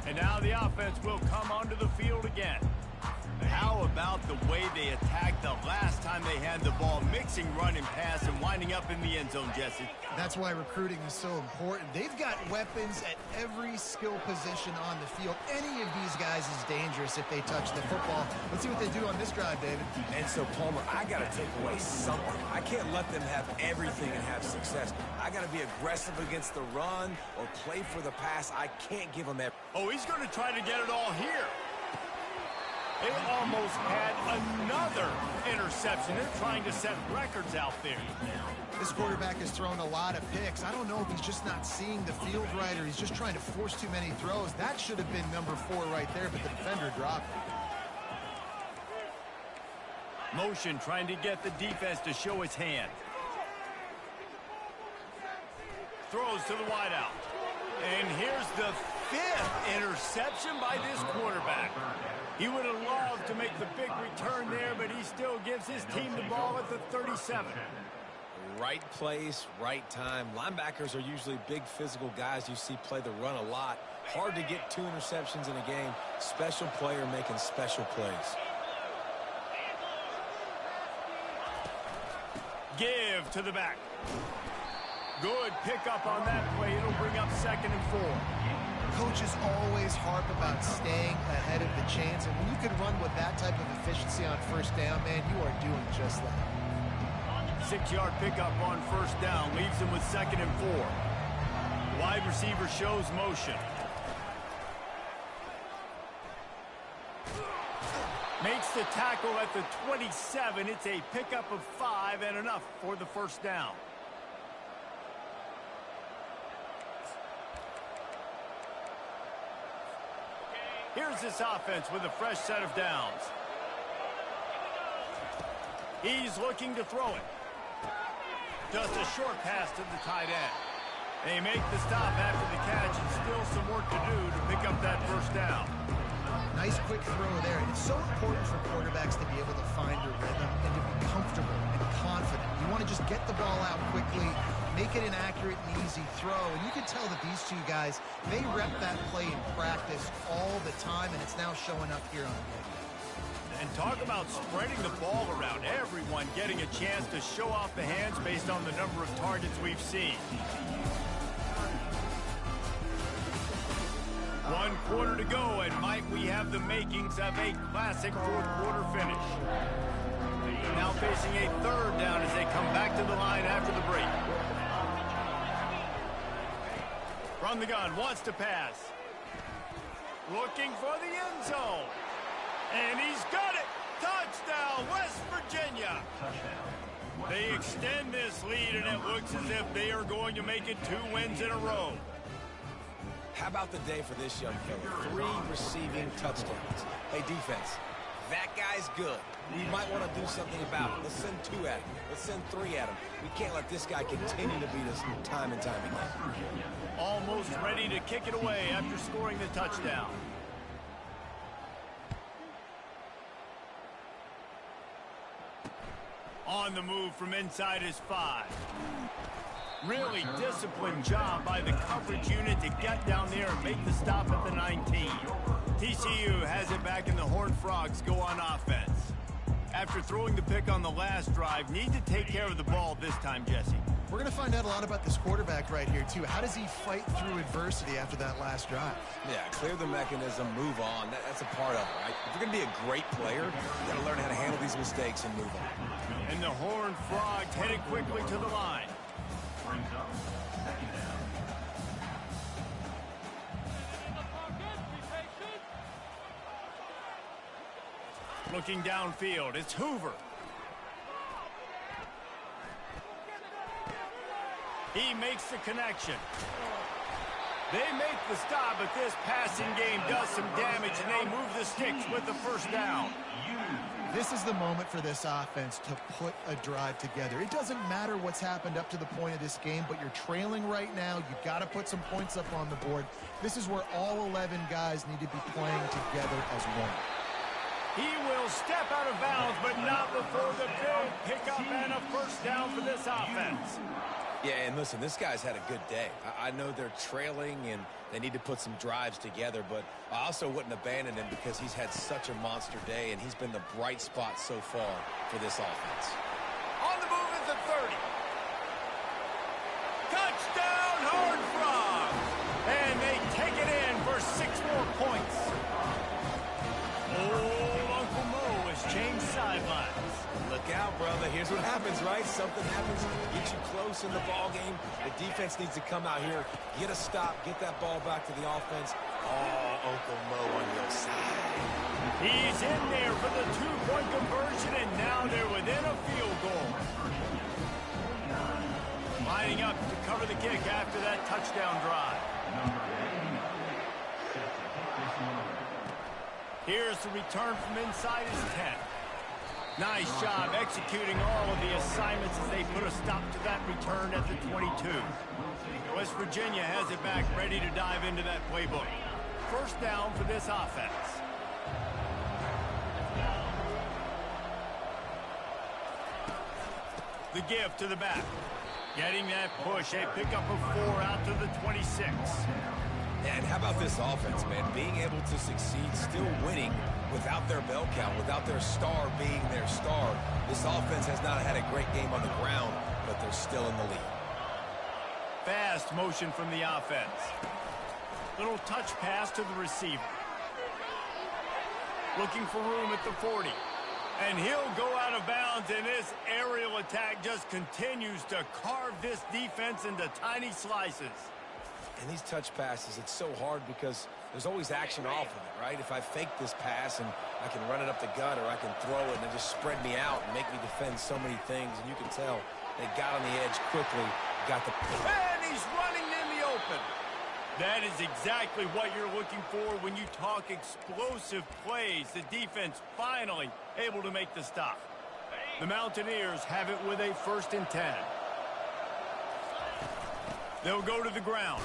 And now the offense will come onto the field again. How about the way they attacked the last time they had the ball, mixing run and pass and winding up in the end zone, Jesse? That's why recruiting is so important. They've got weapons at every skill position on the field. Any of these guys is dangerous if they touch the football. Let's see what they do on this drive, David. And so, Palmer, I got to take away something. I can't let them have everything and have success. I got to be aggressive against the run or play for the pass. I can't give them everything. Oh, he's going to try to get it all here. They almost had another interception. They're trying to set records out there. This quarterback has thrown a lot of picks. I don't know if he's just not seeing the field right or he's just trying to force too many throws. That should have been number 4 right there, but the defender dropped it. Motion trying to get the defense to show his hand. Throws to the wideout. And here's the 5th interception by this quarterback. He would have loved to make the big return there, but he still gives his team the ball at the 37. Right place, right time. Linebackers are usually big physical guys you see play the run a lot. Hard to get 2 interceptions in a game. Special player making special plays. Give to the back. Good pickup on that play. It'll bring up 2nd and 4. Coaches always harp about staying ahead of the chains, and when you can run with that type of efficiency on first down, man, you are doing just that. 6-yard pickup on first down leaves him with 2nd and 4. Wide receiver shows motion. Makes the tackle at the 27. It's a pickup of 5 and enough for the first down. Here's this offense with a fresh set of downs. He's looking to throw it. Just a short pass to the tight end. They make the stop after the catch and still some work to do to pick up that first down. Nice quick throw there. And it's so important for quarterbacks to be able to find their rhythm and to be comfortable and confident. You want to just get the ball out quickly, make it an accurate and easy throw. And you can tell that these two guys, they rep that play in practice all the time, and it's now showing up here on the game. And talk about spreading the ball around. Everyone getting a chance to show off the hands based on the number of targets we've seen. 1 quarter to go, and might we have the makings of a classic 4th quarter finish. Now facing a 3rd down as they come back to the line after the break. From the gun, wants to pass. Looking for the end zone. And he's got it! Touchdown, West Virginia! Touchdown. They extend this lead, and it looks as if they are going to make it 2 wins in a row. How about the day for this young fella? 3 receiving touchdowns. Hey, defense, That guy's good. We might want to do something about it. Let's send 2 at him. Let's send 3 at him. We can't let this guy continue to beat us time and time again. Almost ready to kick it away after scoring the touchdown. On the move from inside his 5. Really disciplined job by the coverage unit to get down there and make the stop at the 19. TCU has it back and the Horned Frogs go on offense. After throwing the pick on the last drive, need to take care of the ball this time, Jesse. We're going to find out a lot about this quarterback right here, too. How does he fight through adversity after that last drive? Yeah, clear the mechanism, move on. That's a part of it, right? If you're going to be a great player, you got to learn how to handle these mistakes and move on. And the Horned Frogs headed quickly to the line. Brings up second down. Looking downfield, it's Hoover. He makes the connection. They make the stop, but this passing game does some damage, and they move the sticks with the first down. This is the moment for this offense to put a drive together. It doesn't matter what's happened up to the point of this game, but you're trailing right now. You've got to put some points up on the board. This is where all 11 guys need to be playing together as one. He will step out of bounds, but not before the big pickup and a first down for this offense. Yeah, and listen, this guy's had a good day. I know they're trailing and they need to put some drives together, but I also wouldn't abandon him because he's had such a monster day, and he's been the bright spot so far for this offense. On the move at the 30. Touchdown, Horned Frogs! And they take it in for 6 more points. Oh, Uncle Mo has changed sidelines. Look out, brother. Here's what happens, right? Something happens, get you close in the ball game. The defense needs to come out here, get a stop, get that ball back to the offense. Oh, Uncle Mo on your side. He's in there for the 2-point conversion, and now they're within a field goal. Lining up to cover the kick after that touchdown drive. Here's the return from inside his 10. Nice job executing all of the assignments as they put a stop to that return at the 22. West Virginia has it back, ready to dive into that playbook. First down for this offense. The give to the back. Getting that push, a pickup of 4 out to the 26. And how about this offense, man? Being able to succeed, still winning without their bell count, without their star being their star. This offense has not had a great game on the ground, but they're still in the lead. Fast motion from the offense. Little touch pass to the receiver. Looking for room at the 40. And he'll go out of bounds, and this aerial attack just continues to carve this defense into tiny slices. And these touch passes, it's so hard because there's always action off of it, right? If I fake this pass and I can run it up the gut, or I can throw it and it just spread me out and make me defend so many things, and you can tell they got on the edge quickly, got the... And he's running in the open. That is exactly what you're looking for when you talk explosive plays. The defense finally able to make the stop. The Mountaineers have it with a 1st and 10. They'll go to the ground.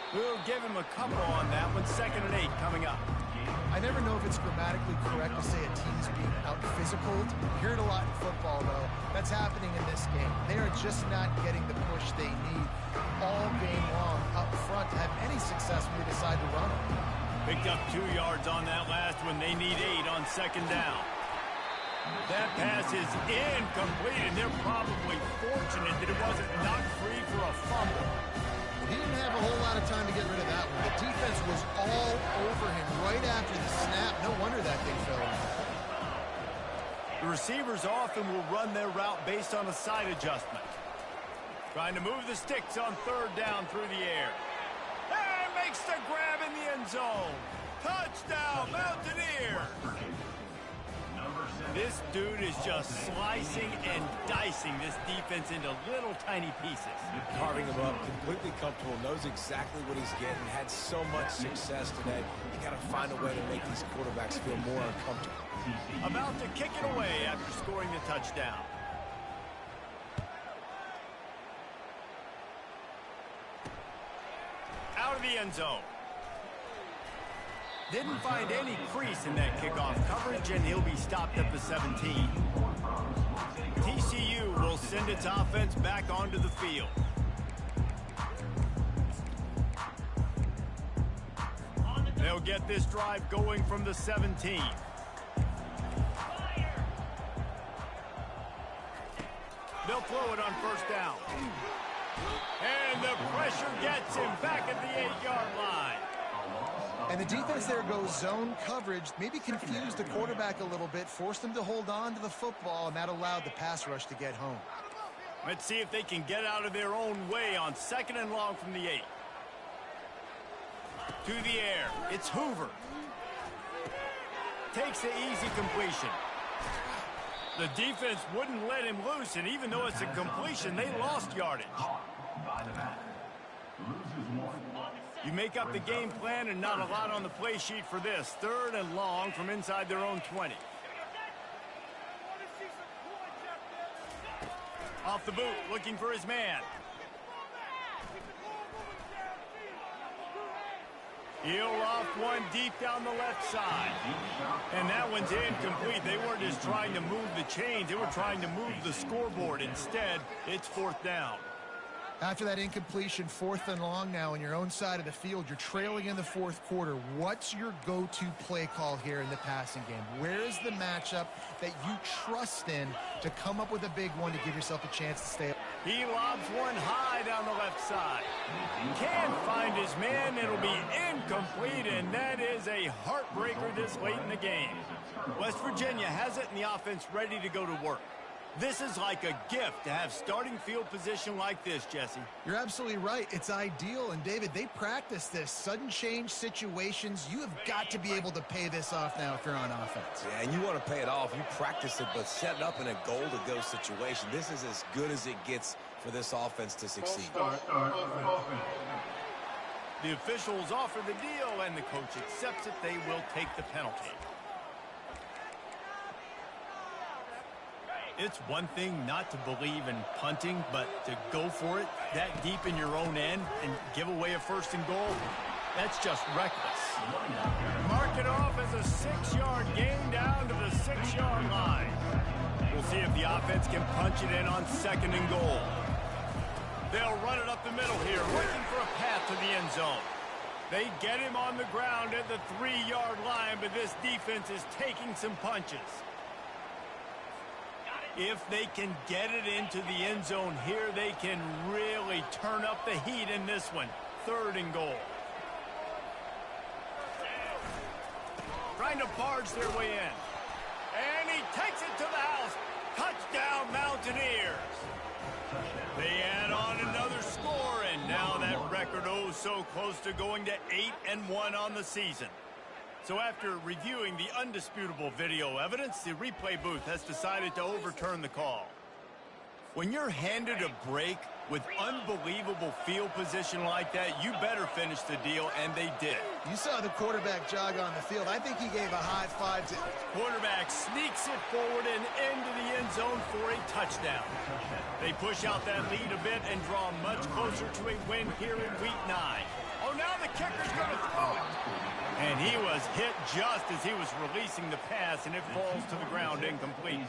We'll give him a couple on that one. 2nd and 8 coming up. I never know if it's grammatically correct to say a team's being out-physicaled. You hear it a lot in football, though. That's happening in this game. They are just not getting the push they need all game long up front to have any success when they decide to run it. Picked up 2 yards on that last one. They need 8 on 2nd down. That pass is incomplete, and they're probably fortunate that it wasn't knocked free for a fumble. He didn't have a whole lot of time to get rid of that one. The defense was all over him right after the snap. No wonder that thing fell in. The receivers often will run their route based on a side adjustment. Trying to move the sticks on 3rd down through the air. And makes the grab in the end zone. Touchdown, Mountaineers! Number This dude is just slicing and dicing this defense into little tiny pieces. Carving him up, completely comfortable, knows exactly what he's getting, had so much success today. You got to find a way to make these quarterbacks feel more uncomfortable. About to kick it away after scoring the touchdown. Out of the end zone. Didn't find any crease in that kickoff coverage, and he'll be stopped at the 17. TCU will send its offense back onto the field. They'll get this drive going from the 17. They'll throw it on first down. And the pressure gets him back at the 8-yard line. And the defense there goes zone coverage, maybe confused the quarterback a little bit, forced him to hold on to the football, and that allowed the pass rush to get home. Let's see if they can get out of their own way on 2nd and long from the 8. To the air, it's Hoover. Takes the easy completion. The defense wouldn't let him loose, and even though it's a completion, they lost yardage. You make up the game plan and not a lot on the play sheet for this. 3rd and long from inside their own 20. Off the boot, looking for his man. He'll loft one deep down the left side. And that one's incomplete. They weren't just trying to move the chains. They were trying to move the scoreboard. Instead, it's 4th down. After that incompletion, 4th and long now on your own side of the field, you're trailing in the 4th quarter. What's your go-to play call here in the passing game? Where's the matchup that you trust in to come up with a big one to give yourself a chance to stay up? He lobs one high down the left side. Can't find his man. It'll be incomplete, and that is a heartbreaker this late in the game. West Virginia has it, and the offense ready to go to work. This is like a gift to have starting field position like this, Jesse. You're absolutely right. It's ideal. And, David, they practice this. Sudden change situations. You have got to be able to pay this off now if you're on offense. Yeah, and you want to pay it off. You practice it, but set it up in a goal-to-go situation. This is as good as it gets for this offense to succeed. The officials offer the deal, and the coach accepts it. They will take the penalty. It's one thing not to believe in punting, but to go for it that deep in your own end and give away a 1st and goal, that's just reckless. Mark it off as a 6-yard gain down to the 6-yard line. We'll see if the offense can punch it in on 2nd and goal. They'll run it up the middle here, looking for a path to the end zone. They get him on the ground at the 3-yard line, but this defense is taking some punches. If they can get it into the end zone here, they can really turn up the heat in this one. 3rd and goal. Trying to barge their way in. And he takes it to the house. Touchdown, Mountaineers. They add on another score, and now that record so close to going to 8-1 on the season. So after reviewing the undisputable video evidence, the replay booth has decided to overturn the call. When you're handed a break with unbelievable field position like that, you better finish the deal, and they did. You saw the quarterback jog on the field. I think he gave a high five to... Quarterback sneaks it forward and into the end zone for a touchdown. They push out that lead a bit and draw much closer to a win here in Week 9. Oh, now the kicker's going to throw it. And he was hit just as he was releasing the pass, and it falls to the ground incomplete.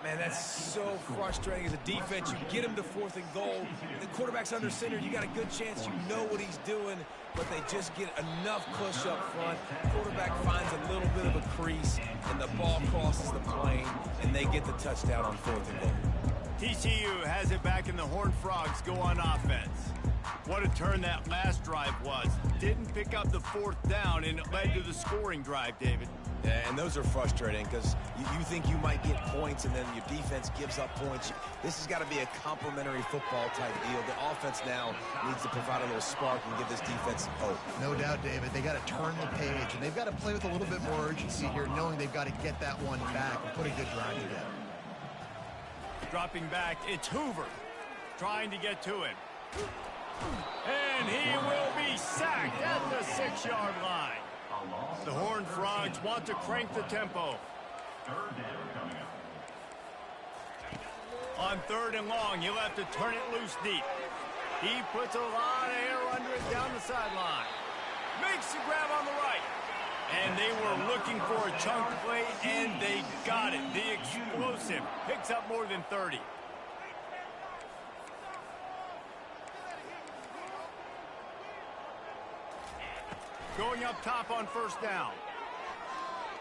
Man, that's so frustrating as a defense. You get him to 4th and goal. The quarterback's under center. You got a good chance. You know what he's doing, but they just get enough push up front. Quarterback finds a little bit of a crease, and the ball crosses the plane, and they get the touchdown on 4th and goal. TCU has it back, and the Horned Frogs go on offense. What a turn that last drive was. Didn't pick up the fourth down, and it led to the scoring drive, David. Yeah, and those are frustrating because you think you might get points and then your defense gives up points. This has got to be a complementary football type deal. The offense now needs to provide a little spark and give this defense hope. No doubt, David. They got to turn the page, and they've got to play with a little bit more urgency here, knowing they've got to get that one back and put a good drive together. Dropping back, it's Hoover trying to get to him. And he will be sacked at the 6-yard line. The Horned Frogs want to crank the tempo. Third down coming up. On 3rd and long, he'll have to turn it loose deep. He puts a lot of air under it down the sideline. Makes the grab on the right. And they were looking for a chunk play, and they got it. The explosive picks up more than 30. Going up top on 1st down.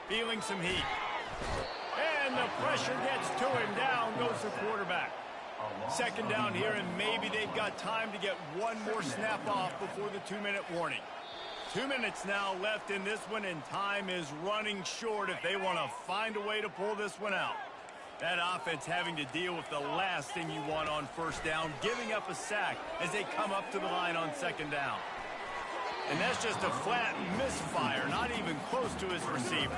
Feeling some heat. And the pressure gets to him. Down goes the quarterback. 2nd down here, and maybe they've got time to get one more snap off before the 2-minute warning. 2 minutes now left in this one, and time is running short if they want to find a way to pull this one out. That offense having to deal with the last thing you want on 1st down, giving up a sack as they come up to the line on 2nd down. And that's just a flat misfire, not even close to his receiver.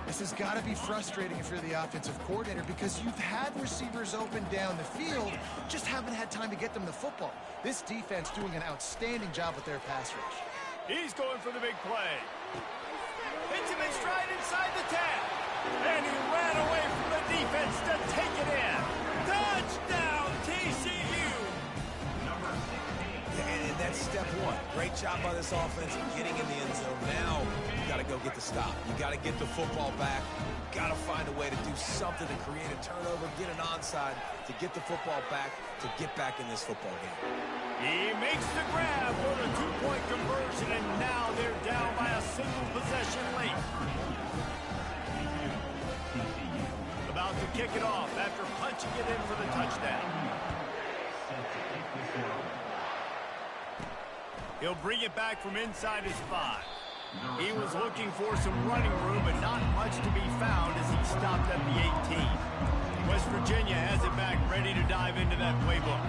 This has got to be frustrating if you're the offensive coordinator, because you've had receivers open down the field, just haven't had time to get them the football. This defense doing an outstanding job with their pass rush. He's going for the big play. Hits him in stride inside the 10. And he ran away from the defense to take it in. Touchdown, TCU! And that's step one. Great job by this offense getting in the end zone. Now you got to go get the stop. You got to get the football back. You got to find a way to do something to create a turnover, get an onside, to get the football back, to get back in this football game. He makes the grab for the 2-point conversion, and now they're down by a single possession late. About to kick it off after punching it in for the touchdown. He'll bring it back from inside his 5. He was looking for some running room, but not much to be found as he stopped at the 18. West Virginia has it back, ready to dive into that playbook.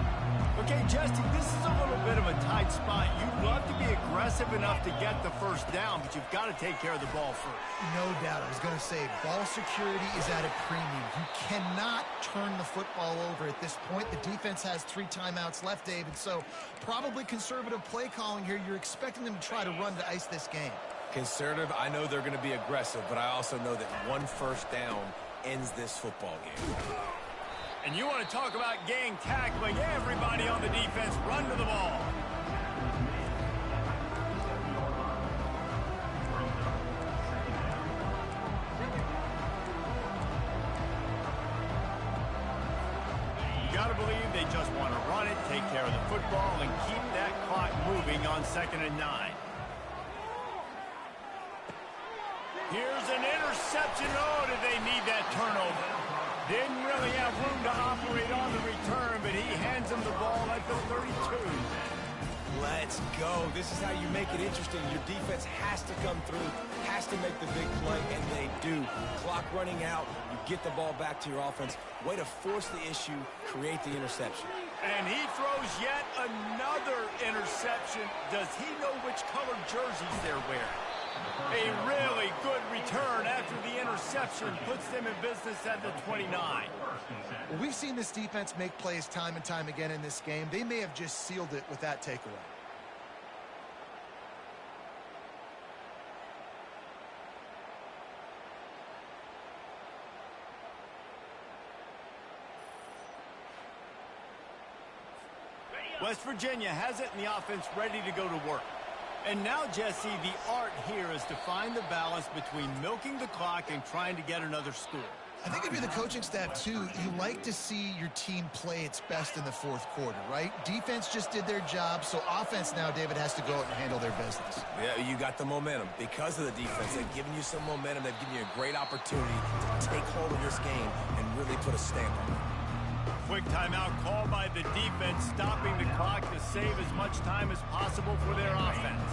Okay, Justin, this is a little bit of a tight spot. You'd love to be aggressive enough to get the 1st down, but you've got to take care of the ball first. No doubt. I was going to say, ball security is at a premium. You cannot turn the football over at this point. The defense has 3 timeouts left, David, so probably conservative play calling here. You're expecting them to try to run to ice this game. Conservative, I know they're going to be aggressive, but I also know that 1 1st down ends this football game. And you want to talk about gang tackling, everybody on the defense run to the ball. You got to believe they just want to run it, take care of the football, and keep that clock moving on 2nd and 9. Here's an interception. Oh, did they need that turnover? Didn't really have room to operate on the return, but he hands him the ball at the 32. Let's go. This is how you make it interesting. Your defense has to come through, has to make the big play, and they do. Clock running out, you get the ball back to your offense. Way to force the issue, create the interception. And he throws yet another interception. Does he know which color jerseys they're wearing? A really good return after the interception puts them in business at the 29. Well, we've seen this defense make plays time and time again in this game. They may have just sealed it with that takeaway. West Virginia has it, and the offense ready to go to work. And now, Jesse, the art here is to find the balance between milking the clock and trying to get another score. I think if you're the coaching staff, too, you like to see your team play its best in the 4th quarter, right? Defense just did their job, so offense now, David, has to go out and handle their business. Yeah, you got the momentum. Because of the defense, they've given you some momentum. They've given you a great opportunity to take hold of this game and really put a stamp on it. quick timeout called by the defense, stopping the clock to save as much time as possible for their offense.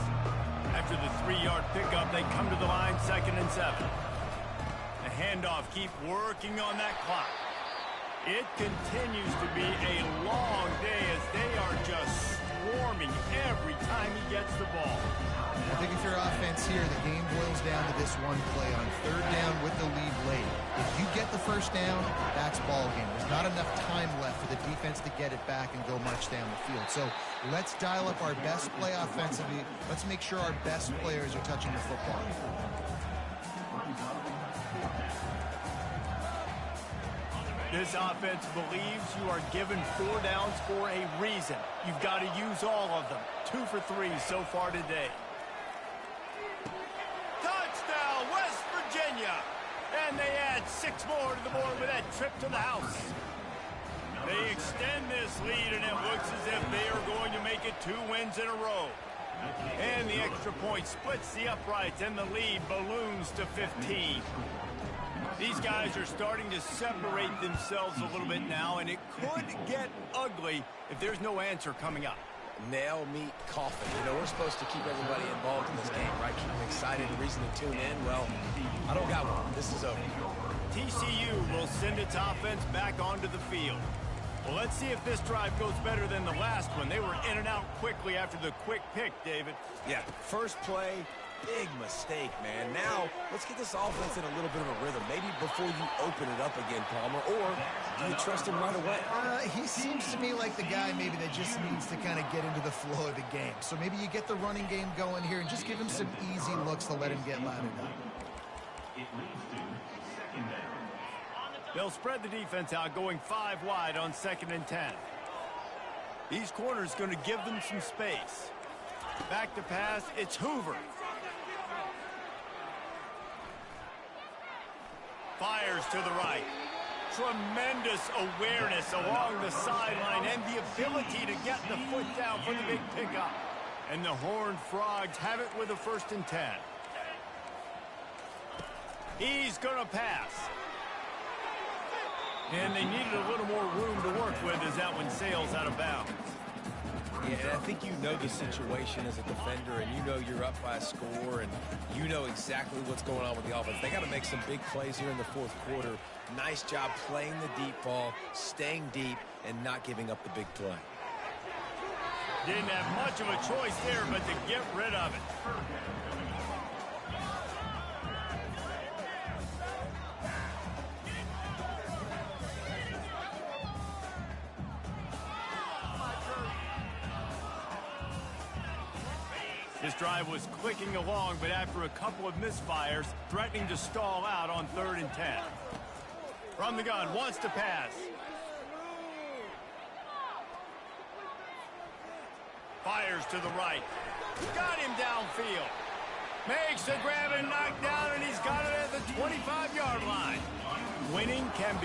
After the 3-yard pickup, they come to the line, 2nd and 7. The handoff, keep working on that clock. It continues to be a long day as they are just swarming every time he gets the ball. I think if you're offense here, the game boils down to this one play on 3rd down with the lead late. If you get the 1st down, that's ball game. There's not enough time left for the defense to get it back and go much down the field. So let's dial up our best play offensively. Let's make sure our best players are touching the football. This offense believes you are given 4 downs for a reason. You've got to use all of them. 2 for 3 so far today. Touchdown, West Virginia! And they add 6 more to the board with that trip to the house. They extend this lead, and it looks as if they are going to make it 2 wins in a row. And the extra point splits the uprights, and the lead balloons to 15. These guys are starting to separate themselves a little bit now, and it could get ugly if there's no answer coming up. Nail, meat, coffin. You know, we're supposed to keep everybody involved in this game, right? Keep them excited, reason to tune in. Well, I don't got one. This is over. TCU will send its offense back onto the field. Well, let's see if this drive goes better than the last one. They were in and out quickly after the quick pick, David. Yeah, first play, big mistake, man. Now, let's get this offense in a little bit of a rhythm. Maybe before you open it up again, Palmer, or do you trust him right away? He seems to me like the guy maybe that just needs to kind of get into the flow of the game. So maybe you get the running game going here and just give him some easy looks to let him get lathered up. It leads to 2nd down. They'll spread the defense out, going 5 wide on 2nd and 10. These corners going to give them some space. Back to pass, it's Hoover. Fires to the right. Tremendous awareness along the sideline and the ability to get the foot down for the big pickup. And the Horned Frogs have it with a 1st and 10. He's going to pass. And they needed a little more room to work with as that one sails out of bounds. Yeah, and I think you know the situation as a defender, and you know you're up by a score, and you know exactly what's going on with the offense. They got to make some big plays here in the 4th quarter. Nice job playing the deep ball, staying deep, and not giving up the big play. Didn't have much of a choice there, but to get rid of it. This drive was clicking along, but after a couple of misfires, threatening to stall out on 3rd and 10. From the gun, wants to pass. Fires to the right. Got him downfield. Makes the grab and knock down, and he's got it at the 25-yard line. Winning can be